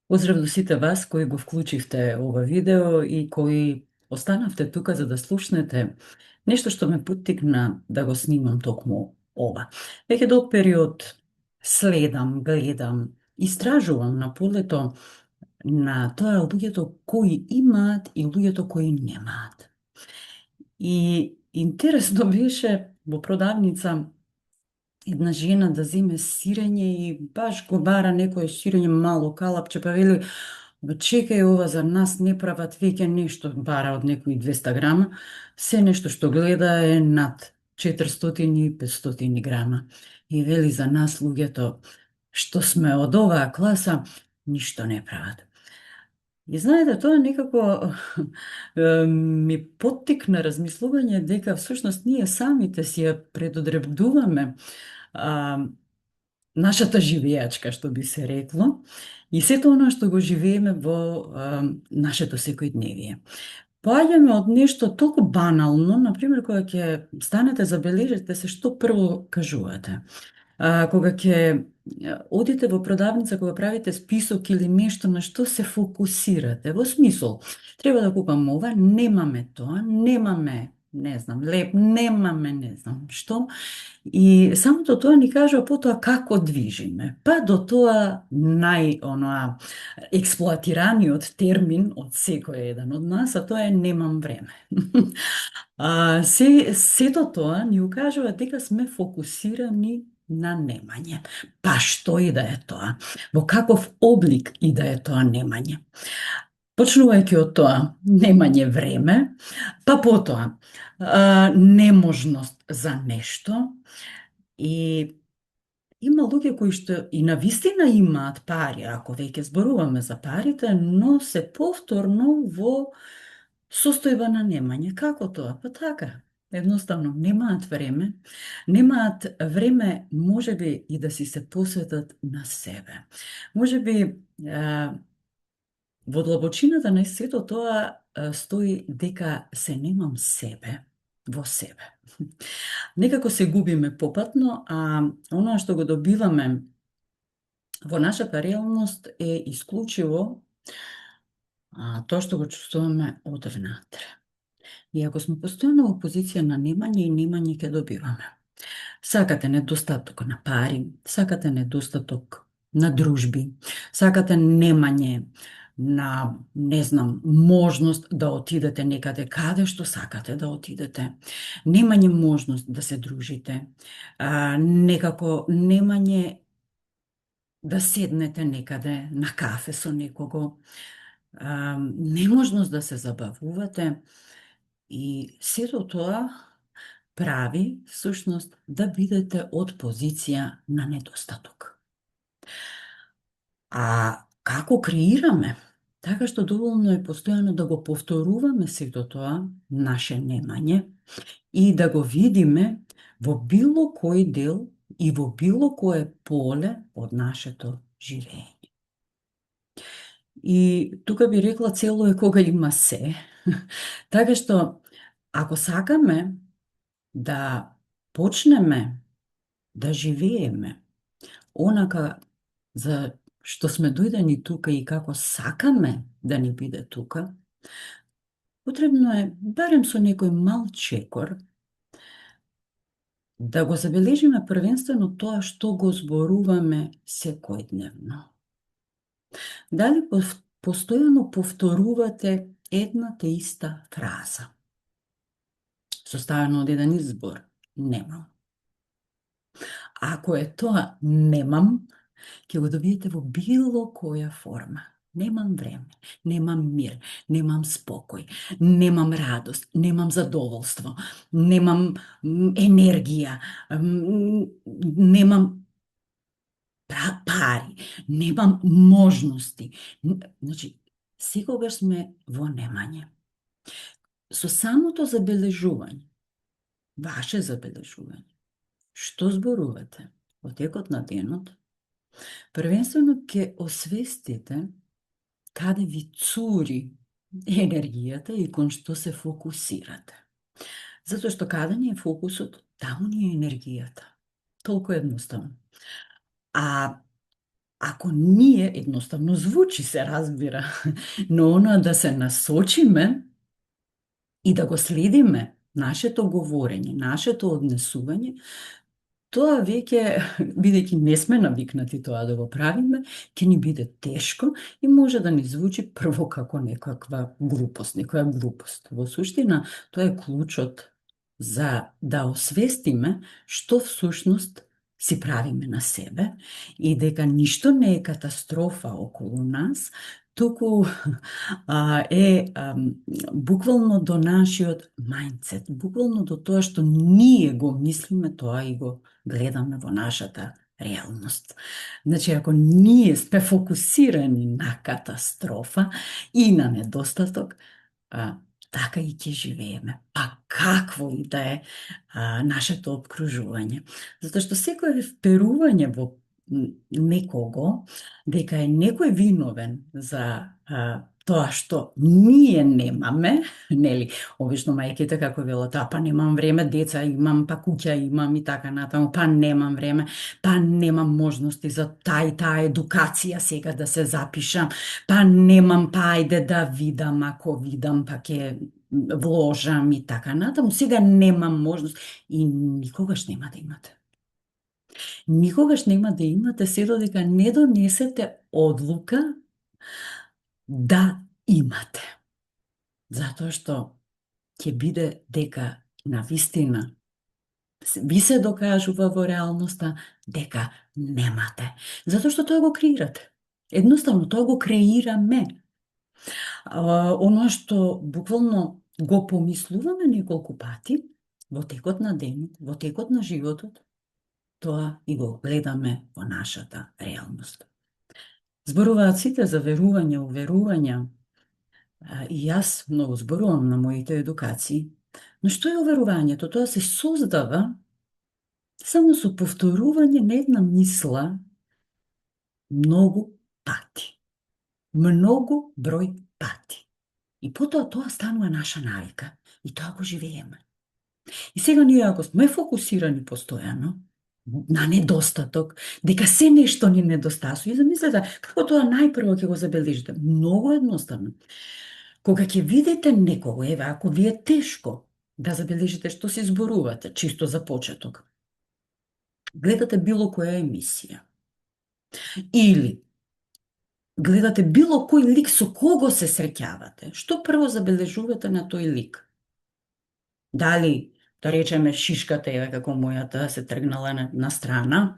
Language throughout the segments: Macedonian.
Поздрав до сите вас кои го вклучивте ова видео и кои останавте тука за да слушнете нешто што ме поттикна да го снимам токму ова. Веќе долг период следам, гледам, истражувам на полето на тоа луѓето кои имаат и луѓето кои немаат. И интересно беше во продавница една жена да земе сирење и баш го бара некое сирење мало калапче, па вели: чекај, ова за нас не прават веќе нешто, бара од некои 200 грама, се нешто што гледа е над 400 и 500 грама. И вели за нас луѓето што сме од оваа класа, ништо не прават. И знаете, тоа некако ми поттикна размислување дека всушност ние самите си ја предодредуваме нашата живеачка, што би се рекло, и сето оно што го живееме во нашето секојдневие. Поаѓаме од нешто толку банално, например, кога ќе станете, забележите се што прво кажувате. Кога ќе одите во продавница, кога правите список или нешто на што се фокусирате, во смисол, треба да купам ова, немаме тоа, немаме, не знам, леп, немаме, не знам што, и самото тоа ни кажува потоа како движиме. Па до тоа експлоатираниот термин од секој еден од нас, а тоа е немам време. Сето тоа ни укажува дека сме фокусирани на немање. Па што и да е тоа, во каков облик и да е тоа немање. Почнувајќи од тоа немање време, па потоа неможност за нешто, и има луѓе кои што и навистина имаат пари, ако веќе зборуваме за парите, но се повторно во состојба на немање. Како тоа? Па така, едноставно немаат време можеби и да си се посветат на себе. Можеби во длабочината на сето тоа стои дека се немам себе во себе. Некако се губиме попатно, а оноа што го добиваме во нашата реалност е исклучиво тоа што го чувствуваме од внатре. И ако сме постојано во позиција на немање и немање ќе добиваме. Сакате недостаток на пари, сакате недостаток на дружби, сакате немање на, не знам, можност да отидете некаде каде што сакате да отидете, немање можност да се дружите, некако немање да седнете некаде на кафе со некого, неможност да се забавувате, и сето тоа прави всушност да бидете од позиција на недостаток. А како креираме? Така што доволно е постојано да го повторуваме сето тоа, наше немање, и да го видиме во било кој дел и во било кое поле од нашето живење. И тука би рекла, цело е кога има се. Така што, ако сакаме да почнеме да живееме онака за што сме дојдени тука и како сакаме да ни биде тука, потребно е, барем со некој мал чекор, да го забележиме првенствено тоа што го зборуваме секојдневно. Дали постојано повторувате една те иста фраза, составено од еден избор: немам. Ако е тоа немам, ќе го добиете во било која форма. Немам време, немам мир, немам спокој, немам радост, немам задоволство, немам енергија, немам пари, немам можности. Значи, секогаш сме во немање. Со самото забележување, ваше забележување, што зборувате во текот на денот, првенствено ќе освестите каде ви цури енергијата и кон што се фокусирате. Затоа што каде ни е фокусот, таму ни е енергијата. Толку едноставно. А ако ние, едноставно звучи се разбира, но она да се насочиме и да го следиме, нашето говорење, нашето однесување, тоа веќе, бидејќи не сме навикнати тоа да го правиме, ќе ни биде тешко и може да ни звучи прво како некаква глупост, некоја глупост. Во суштина, тоа е клучот за да освестиме што всушност си правиме на себе и дека ништо не е катастрофа околу нас, туку буквално до нашиот мајндсет, буквално до тоа што ние го мислиме, тоа и го гледаме во нашата реалност. Значи, ако ние сме фокусирани на катастрофа и на недостаток, така и ќе живееме. Па какво и да е нашето обкружување. Затоа што секој вперување во некого, дека е некој виновен за тоа што ние немаме, нели, обично мајките како велат, па немам време, деца имам, па куќа имам и така натаму, па немам време, па немам можности за таа едукација сега да се запишам, па немам, па ајде да видам, ако видам, па ќе вложам и така натаму, сега немам можност и никогаш нема да имате. Никогаш нема да имате се додека не донесете одлука да имате. Затоа што ќе биде дека навистина ви се докажува во реалноста дека немате. Затоа што тоа го креирате. Едноставно тоа го креираме. Оно што буквално го помислуваме неколку пати во текот на денот, во текот на животот, тоа и го гледаме во нашата реалност. Зборуваат сите за верување, уверувања, и јас многу зборувам на моите едукации, но што е уверувањето? Тоа се создава само со повторување на една мисла многу пати. Многу број пати. И потоа тоа станува наша навика. И тоа го живееме. И сега ние ако сме фокусирани постојано на недостаток, дека се нешто ни недостасува, и замислете како тоа најпрво ќе го забележите. Многу едноставно. Кога ќе видите некого, еве, ако ви е тешко да забележите што си зборувате, чисто за почеток, гледате било која емисија, или гледате било кој лик со кого се среќавате, што прво забележувате на тој лик? Дали, да речеме, шишката е како мојата се тргнала на страна,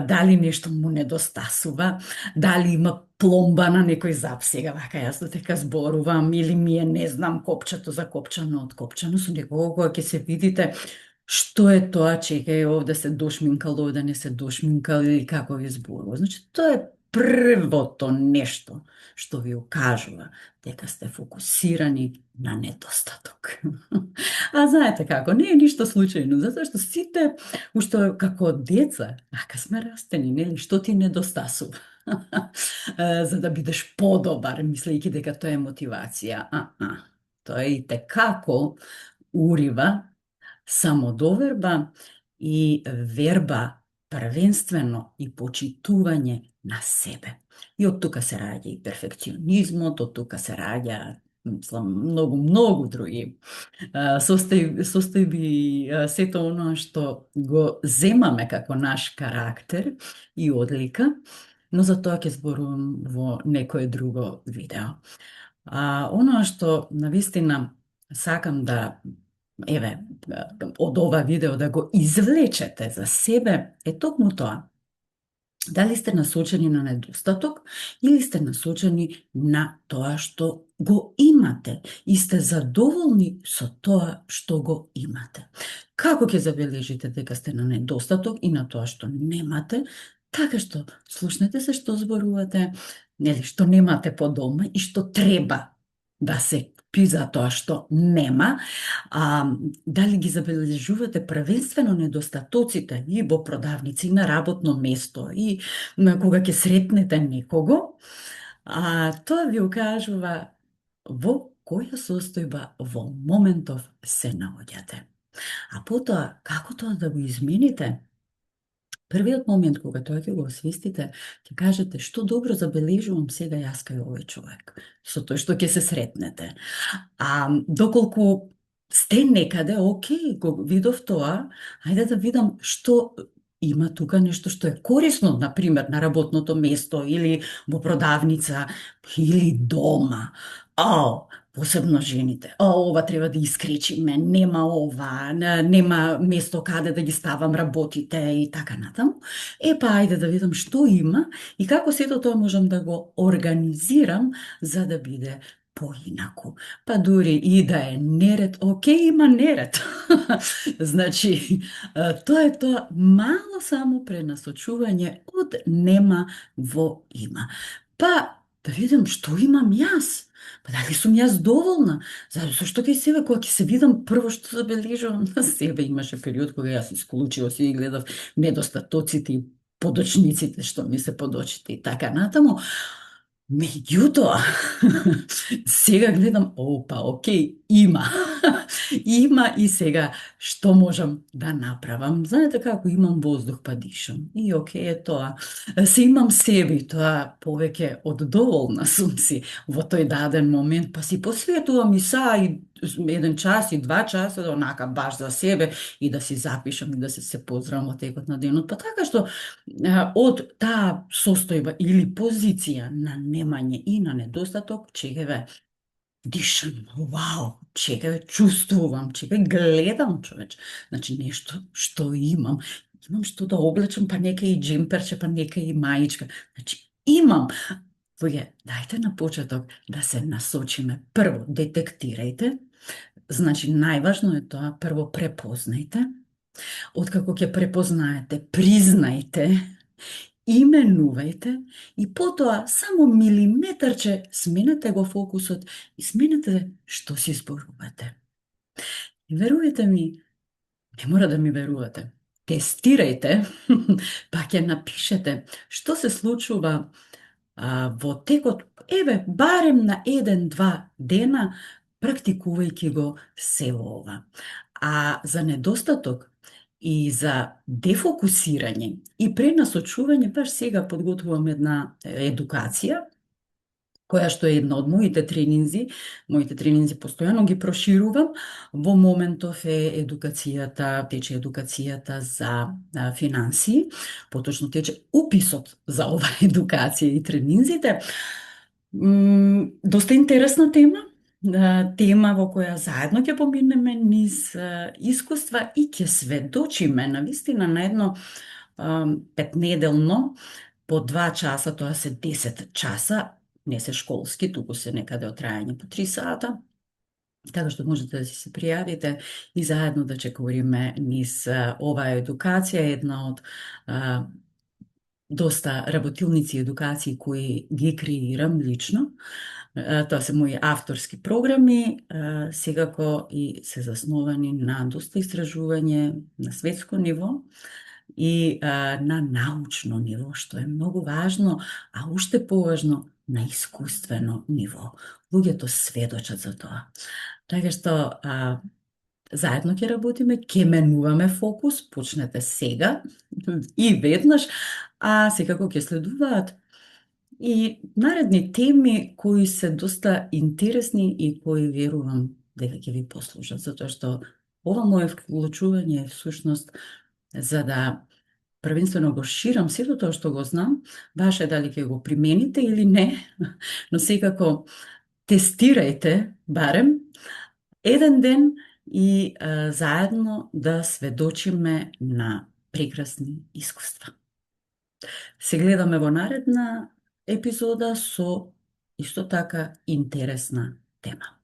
дали нешто му недостасува, дали има пломба на некој зап сега, вака јас дека зборувам, или ми е, не знам, копчето закопчано од копчано со некого кога ќе се видите што е тоа, чекај, овде се дошминкал, овде не се дошминкал, или како ви зборува. Значи, тоа е првото нешто што ви укажува дека сте фокусирани на недостаток. А знаете како, не е ништо случајно, затоа што сите, уште како деца, ака сме растени, нели, што ти недостасува? За да бидеш подобар, мислејќи дека тоа е мотивација. Тоа е и како урива самодоверба и верба првенствено и почитување на себе. И од тука се раѓа и перфекционизмот, од тука се раѓа многу други состојби, сето оно што го земаме како наш карактер и одлика, но за тоа ќе зборувам во некое друго видео. Оно што навистина сакам да, еве, од ова видео да го извлечете за себе е токму тоа. Дали сте насочени на недостаток или сте насочени на тоа што го имате и сте задоволни со тоа што го имате. Како ќе забележите дека сте на недостаток и на тоа што немате, така што слушнете се што зборувате, нели, што немате по дома и што треба да се за тоа што нема, дали ги забележувате првенствено недостатоците и во продавници, и на работно место, и кога ќе сретнете некого, тоа ви укажува во која состојба во моментов се наоѓате. А потоа, како тоа да го измените? Првиот момент кога тоа ќе го освестите, ќе кажете што добро забележувам сега јас кај овој човек, со тој што ќе се сретнете. А доколку сте некаде, окей, го видов тоа, ајде да видам што има тука нешто што е корисно, на пример, на работното место или во продавница или дома. Ао, посебно жените. Ова треба да искречиме, нема ова, нема место каде да ги ставам работите и така натаму. Па ајде да видам што има и како сето тоа можам да го организирам за да биде поинаку. Па дури и да е неред, окей, има неред. Значи, тоа е тоа мало само пренасочување од нема во има. Па да видам што имам јас. Па дали сум јас доволна? Зашто кај себе, кога ќе се видам, прво што забележувам на себе, имаше период кога јас исклучиво си ги гледав недостатоците и подочниците што ми се под очите и така натаму. Меѓутоа, сега гледам, опа, окей, има. Има и сега што можам да направам. Знаете како имам воздух па дишам. И окей е тоа. Се имам себе и тоа повеќе од доволна сум си во тој даден момент, па си посветувам и са и 1 час и 2 часа онака баш за себе и да си запишам и да се поздравам во текот на денот. Па така што од таа состојба или позиција на немање и на недостаток, чекаве, дишам, вау, чекаве, чувствувам, чекај, гледам, човеч. Значи, нешто што имам. Имам што да облечам, па нека и джемперче, па нека и маичка. Значи, имам. Луѓе, дајте на почеток да се насочиме. Прво, детектирајте. Значи, најважно е тоа, прво препознајте. Откако ќе препознаете, признајте, именувајте и потоа само милиметарче сменете го фокусот и сменете што си зборувате. И верувајте ми, не мора да ми верувате. Тестирајте, па ќе напишете што се случува во текот, барем на 1-2 дена, практикувајќи го се ова. А за недостаток и за дефокусирање и пренасочување, баш сега подготвувам една едукација, која што е една од моите тренинзи. Моите тренинзи постојано ги проширувам. Во моментов тече едукацијата за финансии, поточно тече уписот за ова едукација и тренинзите. Доста интересна тема, тема во која заедно ќе поминеме низ искуства и ќе сведочиме навистина на едно 5-неделно по 2 часа, тоа се 10 часа, не се школски, туку се некаде од трајање по 3 сата, така што можете да си се пријавите и заедно да чекориме низ оваа едукација, една од доста работилници и едукации кои ги креирам лично. Тоа се мои авторски програми, секако и се засновани на доста истражување на светско ниво и на научно ниво, што е многу важно, а уште поважно на искуствено ниво. Луѓето сведочат за тоа. Така што заедно ќе работиме, ќе менуваме фокус, почнете сега и веднаш, а секако ќе следуваат и наредни теми кои се доста интересни и кои верувам дека ќе ви послужат, затоа што ова мое вклучување е всушност за да првенствено го ширам сето тоа што го знам, баш е дали ќе го примените или не, но секако тестирајте барем 1 ден и заедно да сведочиме на прекрасни искуства. Се гледаме во наредна епизода со исто така интересна тема.